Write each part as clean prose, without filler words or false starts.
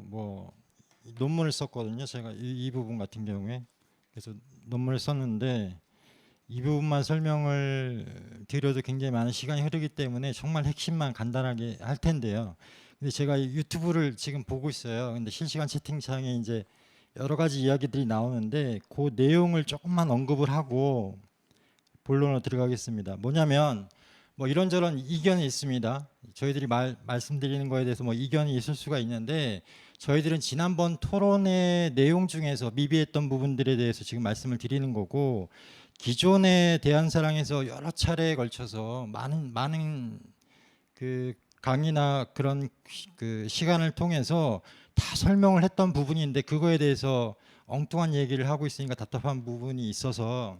뭐 논문을 썼거든요. 제가 이 부분 같은 경우에. 그래서 논문을 썼는데 이 부분만 설명을 드려도 굉장히 많은 시간이 흐르기 때문에 정말 핵심만 간단하게 할 텐데요. 근데 제가 유튜브를 지금 보고 있어요. 근데 실시간 채팅창에 이제 여러 가지 이야기들이 나오는데 그 내용을 조금만 언급을 하고 본론으로 들어가겠습니다. 뭐냐면 뭐 이런저런 이견이 있습니다. 저희들이 말씀드리는 거에 대해서 뭐 이견이 있을 수가 있는데 저희들은 지난번 토론의 내용 중에서 미비했던 부분들에 대해서 지금 말씀을 드리는 거고, 기존에 대한사랑에서 여러 차례에 걸쳐서 많은 그 강의나 그런 그 시간을 통해서 다 설명을 했던 부분인데 그거에 대해서 엉뚱한 얘기를 하고 있으니까 답답한 부분이 있어서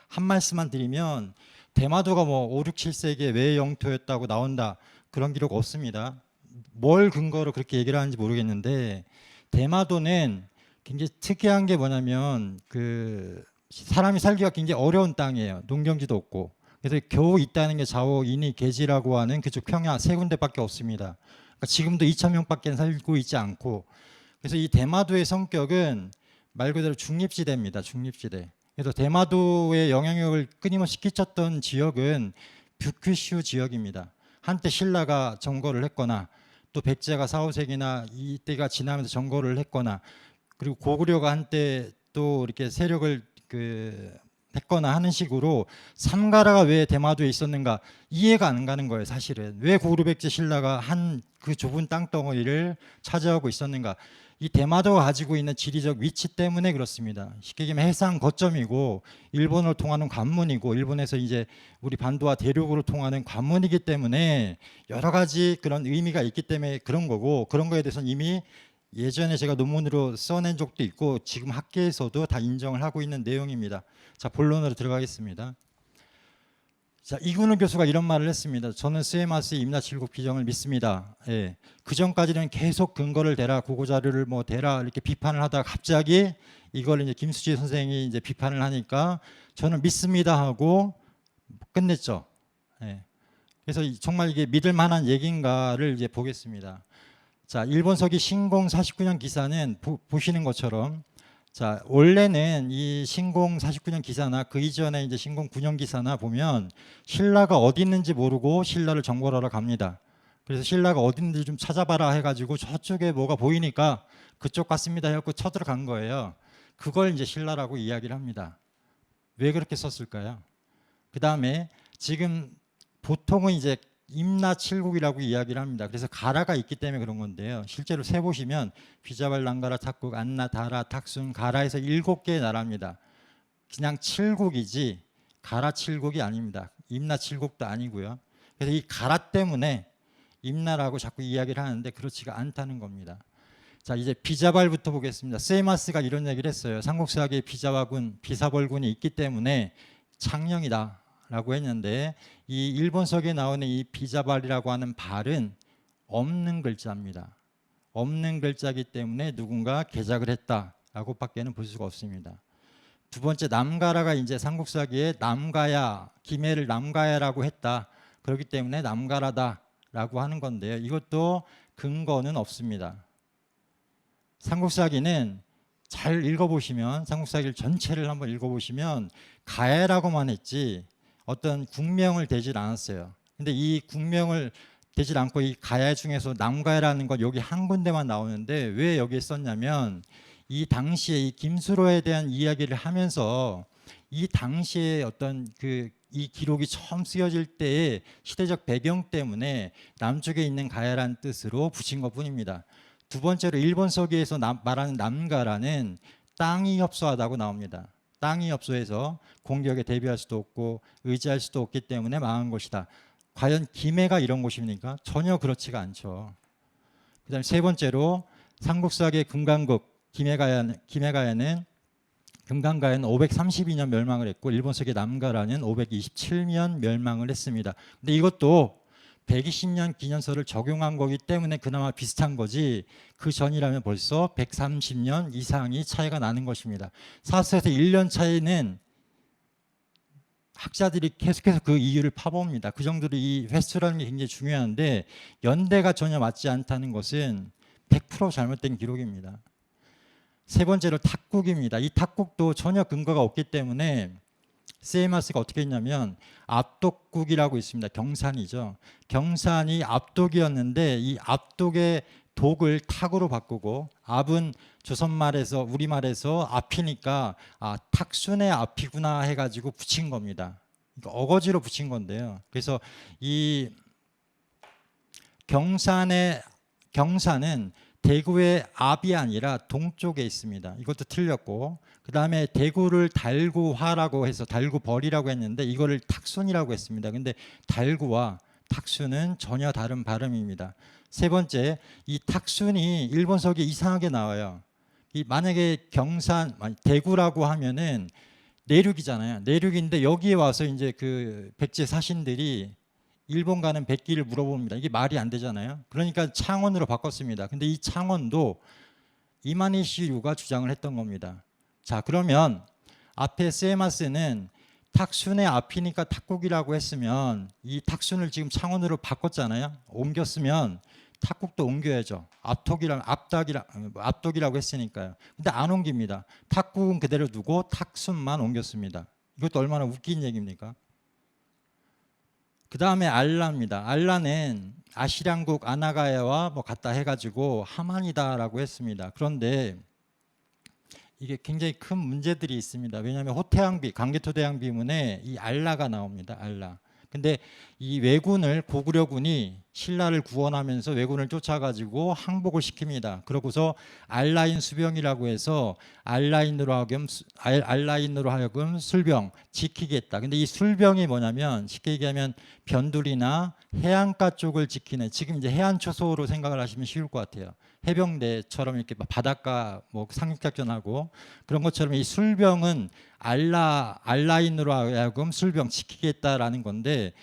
한 말씀만 드리면, 대마도가 뭐 5, 6, 7세기에 왜 영토였다고 나온다 그런 기록 없습니다. 뭘 근거로 그렇게 얘기를 하는지 모르겠는데, 대마도는 굉장히 특이한 게 뭐냐면 그 사람이 살기가 굉장히 어려운 땅이에요. 농경지도 없고. 그래서 겨우 있다는 게 좌우 인이 계지라고 하는 그쪽 평야 세 군데밖에 없습니다. 그러니까 지금도 2천 명밖에 살고 있지 않고, 그래서 이 대마도의 성격은 말 그대로 중립지대입니다. 중립지대. 그래서 대마도의 영향력을 끊임없이 끼쳤던 지역은 뷰큐슈 지역입니다. 한때 신라가 점거를 했거나 또 백제가 4, 5세기나 이때가 지나면서 점거를 했거나, 그리고 고구려가 한때 또 이렇게 세력을 했거나 하는 식으로 삼가라가 왜 대마도에 있었는가 이해가 안 가는 거예요. 사실은 왜 고구려 백제 신라가 한 그 좁은 땅덩어리를 차지하고 있었는가. 이 대마도가 가지고 있는 지리적 위치 때문에 그렇습니다. 쉽게 얘기하면 해상 거점이고 일본으로 통하는 관문이고 일본에서 이제 우리 반도와 대륙으로 통하는 관문이기 때문에 여러 가지 그런 의미가 있기 때문에 그런 거고, 그런 거에 대해서는 이미 예전에 제가 논문으로 써낸 적도 있고 지금 학계에서도 다 인정을 하고 있는 내용입니다. 자, 본론으로 들어가겠습니다. 자, 이근우 교수가 이런 말을 했습니다. 저는 스웨마스의 임나칠국 비정을 믿습니다. 예. 그 전까지는 계속 근거를 대라, 고고 자료를 뭐 대라 이렇게 비판을 하다가 갑자기 이걸 이제 김수지 선생이 이제 비판을 하니까 저는 믿습니다 하고 끝냈죠. 예. 그래서 정말 이게 믿을 만한 얘기인가를 이제 보겠습니다. 자, 일본 서기 신공 49년 기사는 보시는 것처럼, 자, 원래는 이 신공 49년 기사나 그 이전에 이제 신공 9년 기사나 보면 신라가 어디 있는지 모르고 신라를 정벌하러 갑니다. 그래서 신라가 어디 있는지 좀 찾아봐라 해가지고 저쪽에 뭐가 보이니까 그쪽 같습니다 해갖고 쳐들어간 거예요. 그걸 이제 신라라고 이야기를 합니다. 왜 그렇게 썼을까요? 그 다음에 지금 보통은 이제 임나칠국이라고 이야기를 합니다. 그래서 가라가 있기 때문에 그런 건데요. 실제로 세 보시면 비자발, 랑가라, 탁국, 안나, 다라, 탁순, 가라에서 7개의 나라입니다. 그냥 칠국이지 가라 칠국이 아닙니다. 임나 칠국도 아니고요. 그래서 이 가라 때문에 임나라고 자꾸 이야기를 하는데 그렇지가 않다는 겁니다. 자, 이제 비자발부터 보겠습니다. 세마스가 이런 얘기를 했어요. 삼국사기에 비자발군, 비사벌군이 있기 때문에 창령이다 라고 했는데, 이 일본석에 나오는 이 비자발이라고 하는 발은 없는 글자입니다. 없는 글자이기 때문에 누군가 개작을 했다라고 밖에는 볼 수가 없습니다. 두 번째, 남가라가 이제 삼국사기에 남가야, 김해를 남가야라고 했다. 그렇기 때문에 남가라다라고 하는 건데요. 이것도 근거는 없습니다. 삼국사기는 잘 읽어보시면, 삼국사기를 전체를 한번 읽어보시면 가야라고만 했지 어떤 국명을 대질 않았어요. 근데 이 국명을 대질 않고 이 가야 중에서 남가야라는 건 여기 한 군데만 나오는데 왜 여기에 썼냐면, 이 당시에 이 김수로에 대한 이야기를 하면서 이 당시에 어떤 이 기록이 처음 쓰여질 때의 시대적 배경 때문에 남쪽에 있는 가야라는 뜻으로 붙인 것 뿐입니다. 두 번째로 일본 서기에서 말하는 남가라는 땅이 협소하다고 나옵니다. 땅이 협소해서 공격에 대비할 수도 없고 의지할 수도 없기 때문에 망한 것이다. 과연 김해가 이런 곳입니까? 전혀 그렇지가 않죠. 그 다음에 세 번째로 삼국사기의 금강국 김해가야는 532년 멸망을 했고 일본 서기 남가라는 527년 멸망을 했습니다. 근데 이것도 120년 기념서를 적용한 거기 때문에 그나마 비슷한 거지, 그 전이라면 벌써 130년 이상이 차이가 나는 것입니다. 사수에서 1년 차이는 학자들이 계속해서 그 이유를 파봅니다. 그 정도로 이 횟수라는 게 굉장히 중요한데 연대가 전혀 맞지 않다는 것은 100% 잘못된 기록입니다. 세 번째로 탁국입니다. 이 탁국도 전혀 근거가 없기 때문에 세이마스가 어떻게 했냐면 압독국이라고 있습니다. 경산이죠. 경산이 압독이었는데 이 압독의 독을 탁으로 바꾸고 압은 조선말에서 우리말에서 앞이니까 탁순의 앞이구나 해가지고 붙인 겁니다. 그러니까 어거지로 붙인 건데요. 그래서 이 경산은 대구의 압이 아니라 동쪽에 있습니다. 이것도 틀렸고, 그 다음에 대구를 달구화라고 해서 달구벌이라고 했는데 이거를 탁순이라고 했습니다. 근데 달구와 탁순은 전혀 다른 발음입니다. 세 번째, 이 탁순이 일본석에 이상하게 나와요. 만약에 대구라고 하면은 내륙이잖아요. 내륙인데 여기에 와서 이제 그 백제 사신들이 일본 가는 백기를 물어봅니다. 이게 말이 안 되잖아요. 그러니까 창원으로 바꿨습니다. 근데 이 창원도 이마니시류가 주장을 했던 겁니다. 자, 그러면 앞에 세마스는 탁순의 앞이니까 탁국이라고 했으면 이 탁순을 지금 창원으로 바꿨잖아요. 옮겼으면 탁국도 옮겨야죠. 압독이라고 했으니까요. 근데 안 옮깁니다. 탁국은 그대로 두고 탁순만 옮겼습니다. 이것도 얼마나 웃긴 얘기입니까? 그 다음에 알라입니다. 알라는 아시량국 아나가야와 뭐 같다 해가지고 하만이다라고 했습니다. 그런데 이게 굉장히 큰 문제들이 있습니다. 왜냐하면 호태양비, 강개토대양비문에 이 알라가 나옵니다. 알라. 근데 이 왜군을 고구려군이 신라를 구원하면서 왜군을 쫓아가지고 항복을 시킵니다. 그러고서 알라인 수병이라고 해서 알라인으로 하여금 술병 지키겠다. 근데 이 술병이 뭐냐면 쉽게 얘기하면 변두리나 해안가 쪽을 지키는, 지금 이제 해안 초소로 생각을 하시면 쉬울 것 같아요. 해병대처럼 이렇게 바닷가 뭐 상륙작전하고 그런 것처럼 이 술병은 알라인으로 하여금 술병 지키겠다라는 건데,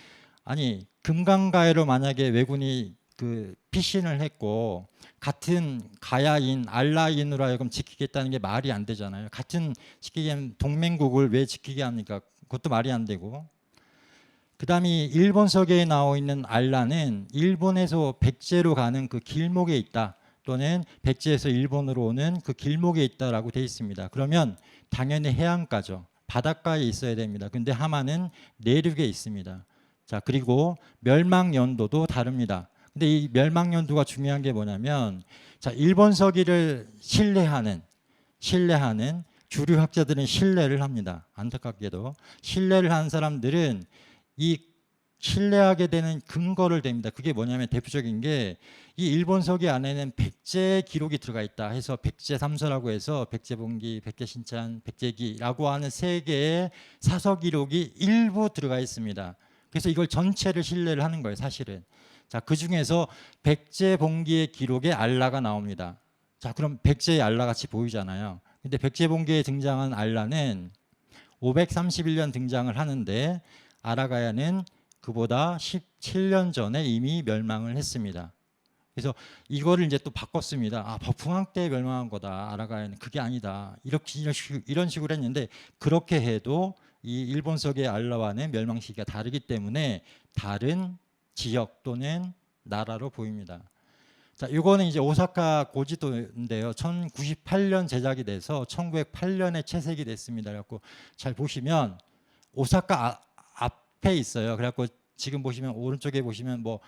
아니 금강가해로 만약에 왜군이 그 피신을 했고 같은 가야인 알라인으로 하여금 지키겠다는 게 말이 안 되잖아요. 같은 쉽게 얘기하면 동맹국을 왜 지키게 합니까? 그것도 말이 안 되고. 그 다음에 일본서계에 나와 있는 알라는 일본에서 백제로 가는 그 길목에 있다, 또는 백제에서 일본으로 오는 그 길목에 있다라고 되어 있습니다. 그러면 당연히 해안가죠. 바닷가에 있어야 됩니다. 근데 하만은 내륙에 있습니다. 자, 그리고 멸망연도도 다릅니다. 근데 이 멸망연도가 중요한 게 뭐냐면, 자, 일본서기를 신뢰하는 주류 학자들은 신뢰를 합니다. 안타깝게도 신뢰를 하는 사람들은 이 신뢰하게 되는 근거를 댑니다. 그게 뭐냐면 대표적인 게 이 일본서기 안에는 백제 기록이 들어가 있다 해서 백제삼서라고 해서 백제본기, 백제신찬, 백제기라고 하는 세 개의 사서 기록이 일부 들어가 있습니다. 그래서 이걸 전체를 신뢰를 하는 거예요, 사실은. 자, 그 중에서 백제본기의 기록에 알라가 나옵니다. 자, 그럼 백제의 알라 같이 보이잖아요. 근데 백제본기에 등장한 알라는 531년 등장을 하는데 아라가야는 그보다 17년 전에 이미 멸망을 했습니다. 그래서 이거를 이제 또 바꿨습니다. 북왕 때 멸망한 거다, 아라가야는. 그게 아니다. 이런 식으로 했는데, 그렇게 해도 이 일본서기의 알라와는 멸망 시기가 다르기 때문에 다른 지역 또는 나라로 보입니다. 자, 이거는 이제 오사카 고지도인데요. 1098년 제작이 돼서 1908년에 채색이 됐습니다. 그래갖고 잘 보시면 오사카 앞에 있어요. 그래갖고 지금 보시면 오른쪽에 보시면 뭐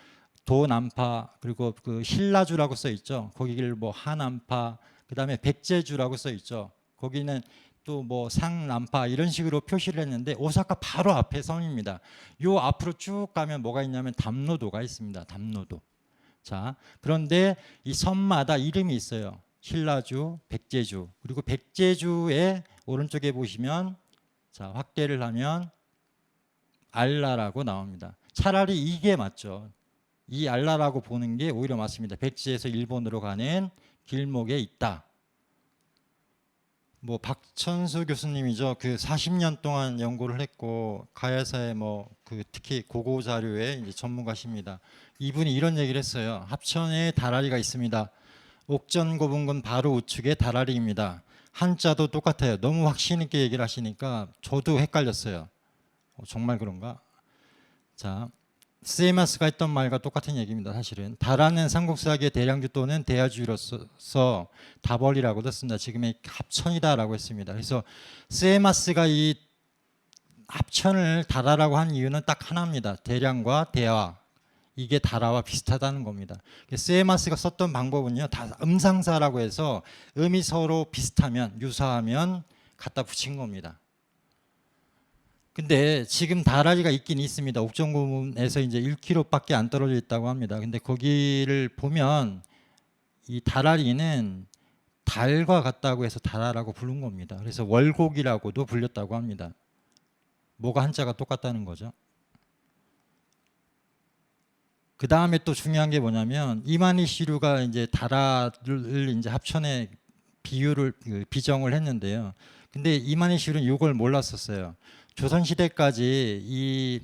도난파, 그리고 그 신라주라고 써 있죠. 거기를 뭐 하난파, 그다음에 백제주라고 써 있죠. 거기는 또 뭐 상난파 이런 식으로 표시를 했는데 오사카 바로 앞에 섬입니다. 요 앞으로 쭉 가면 뭐가 있냐면 담노도가 있습니다. 담노도. 자, 그런데 이 섬마다 이름이 있어요. 신라주, 백제주. 그리고 백제주의 오른쪽에 보시면, 자, 확대를 하면 알라라고 나옵니다. 차라리 이게 맞죠. 이 알라라고 보는 게 오히려 맞습니다. 백제에서 일본으로 가는 길목에 있다. 뭐 박천수 교수님이죠. 그 40년 동안 연구를 했고 가야사의 뭐 그 특히 고고 자료의 이제 전문가십니다. 이분이 이런 얘기를 했어요. 합천에 다라리가 있습니다. 옥전고분군 바로 우측에 다라리입니다. 한자도 똑같아요. 너무 확신 있게 얘기를 하시니까 저도 헷갈렸어요. 정말 그런가? 자, 세이마스가 했던 말과 똑같은 얘기입니다. 사실은 다라는 삼국사기의 대량주 또는 대야주로서 다벌이라고도 쓴다. 지금의 합천이다라고 했습니다. 그래서 세이마스가 이 합천을 다라라고 한 이유는 딱 하나입니다. 대량과 대화, 이게 다라와 비슷하다는 겁니다. 세이마스가 썼던 방법은요, 다 음상사라고 해서 음이 서로 비슷하면, 유사하면 갖다 붙인 겁니다. 근데 지금 다라리가 있긴 있습니다. 옥정구문에서 이제 1km밖에 안 떨어져 있다고 합니다. 근데 거기를 보면 이 다라리는 달과 같다고 해서 다라라고 부른 겁니다. 그래서 월곡이라고도 불렸다고 합니다. 뭐가 한자가 똑같다는 거죠. 그 다음에 또 중요한 게 뭐냐면 이만희 시류가 이제 다라를 이제 합천에 비정을 했는데요. 근데 이만희 시류는 이걸 몰랐었어요. 조선시대까지 이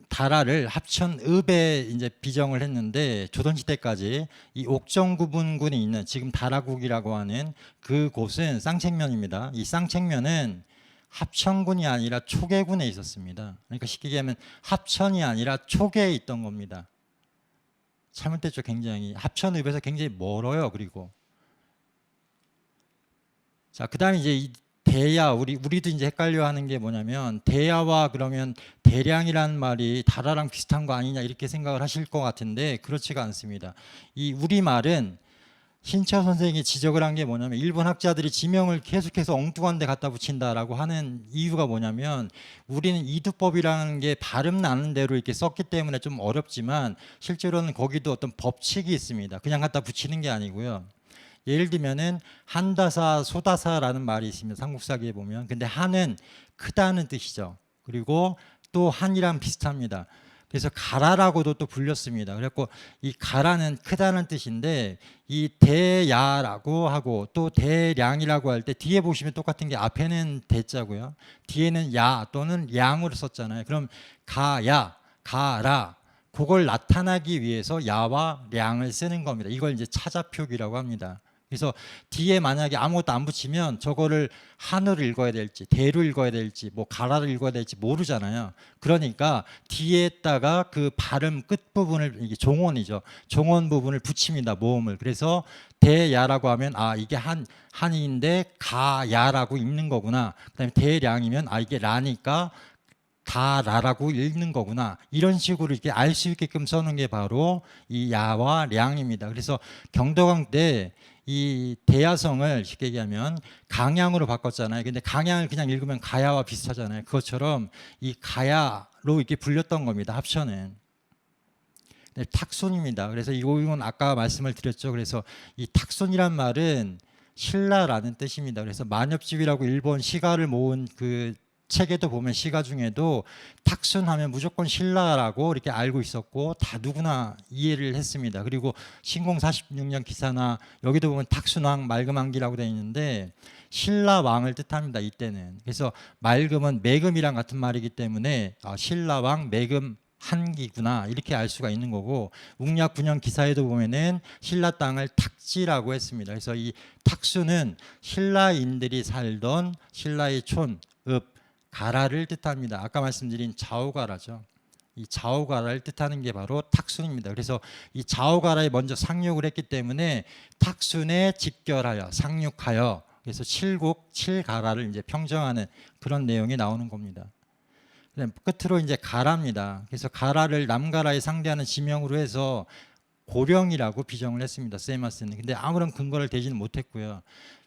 다라를 합천읍에 이제 비정을 했는데 조선시대까지 이 옥정구분군이 있는 지금 다라국이라고 하는 그 곳은 쌍책면입니다. 이 쌍책면은 합천군이 아니라 초계군에 있었습니다. 그러니까 쉽게 얘기하면 합천이 아니라 초계에 있던 겁니다. 잘못됐죠. 굉장히 합천읍에서 굉장히 멀어요. 그리고 자, 그다음에 이제 이 대야, 우리도 이제 헷갈려하는 게 뭐냐면 대야와 그러면 대량이라는 말이 다라랑 비슷한 거 아니냐 이렇게 생각을 하실 것 같은데 그렇지가 않습니다. 이 우리말은 신채호 선생이 지적을 한 게 뭐냐면 일본 학자들이 지명을 계속해서 엉뚱한 데 갖다 붙인다라고 하는 이유가 뭐냐면 우리는 이두법이라는 게 발음 나는 대로 이렇게 썼기 때문에 좀 어렵지만 실제로는 거기도 어떤 법칙이 있습니다. 그냥 갖다 붙이는 게 아니고요. 예를 들면은 한다사, 소다사라는 말이 있습니다. 삼국사기에 보면. 근데 한은 크다는 뜻이죠. 그리고 또 한이랑 비슷합니다. 그래서 가라라고도 또 불렸습니다. 그래서 이 가라는 크다는 뜻인데 이 대야라고 하고 또 대량이라고 할 때 뒤에 보시면 똑같은 게 앞에는 대자고요. 뒤에는 야 또는 량으로 썼잖아요. 그럼 가야, 가라 그걸 나타나기 위해서 야와 량을 쓰는 겁니다. 이걸 이제 차자표기라고 합니다. 그래서 뒤에 만약에 아무것도 안 붙이면 저거를 한으로 읽어야 될지 대로 읽어야 될지 뭐 가라로 읽어야 될지 모르잖아요. 그러니까 뒤에다가 그 발음 끝부분을 이게 종원이죠. 종원 부분을 붙입니다. 모음을. 그래서 대야라고 하면 아 이게 한인데 가야라고 읽는 거구나. 그다음에 대량이면 아 이게 라니까 다라라고 읽는 거구나. 이런 식으로 이렇게 알 수 있게끔 써놓은 게 바로 이 야와 량입니다. 그래서 경도강 때 이 대야성을 쉽게 얘기하면 강양으로 바꿨잖아요. 근데 강양을 그냥 읽으면 가야와 비슷하잖아요. 그것처럼 이 가야로 이렇게 불렸던 겁니다. 합천은. 네, 탁손입니다. 그래서 이건 아까 말씀을 드렸죠. 그래서 이 탁손이란 말은 신라라는 뜻입니다. 그래서 만엽집이라고 일본 시가를 모은 그 책에도 보면 시가 중에도 탁순하면 무조건 신라라고 이렇게 알고 있었고 다 누구나 이해를 했습니다. 그리고 신공 46년 기사나 여기도 보면 탁순왕 맑음한기라고 되어 있는데 신라왕을 뜻합니다. 이때는. 그래서 맑음은 매금이랑 같은 말이기 때문에 신라왕 매금 한기구나 이렇게 알 수가 있는 거고 웅약 9년 기사에도 보면은 신라 땅을 탁지라고 했습니다. 그래서 이 탁수는 신라인들이 살던 신라의 촌, 읍, 가라를 뜻합니다. 아까 말씀드린 좌우가라죠. 이 좌우가라를 뜻하는 게 바로 탁순입니다. 그래서 이 좌우가라에 먼저 상륙을 했기 때문에 탁순에 집결하여 상륙하여 그래서 칠국 칠가라를 이제 평정하는 그런 내용이 나오는 겁니다. 끝으로 이제 가라입니다. 그래서 가라를 남가라에 상대하는 지명으로 해서 고령이라고 비정을 했습니다. 세이마스는. 근데 아무런 근거를 대지는 못했고요.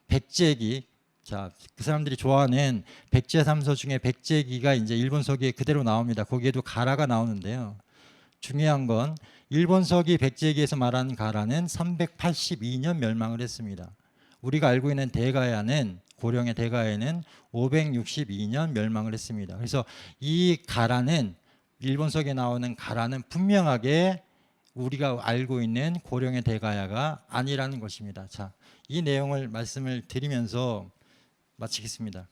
백제기, 자, 그 사람들이 좋아하는 백제삼서 중에 백제기가 이제 일본서기에 그대로 나옵니다. 거기에도 가라가 나오는데요. 중요한 건 일본서기 백제기에서 말하는 가라는 382년 멸망을 했습니다. 우리가 알고 있는 대가야는 고령의 대가야는 562년 멸망을 했습니다. 그래서 이 가라는 일본서기에 나오는 가라는 분명하게 우리가 알고 있는 고령의 대가야가 아니라는 것입니다. 자, 이 내용을 말씀을 드리면서 마치겠습니다.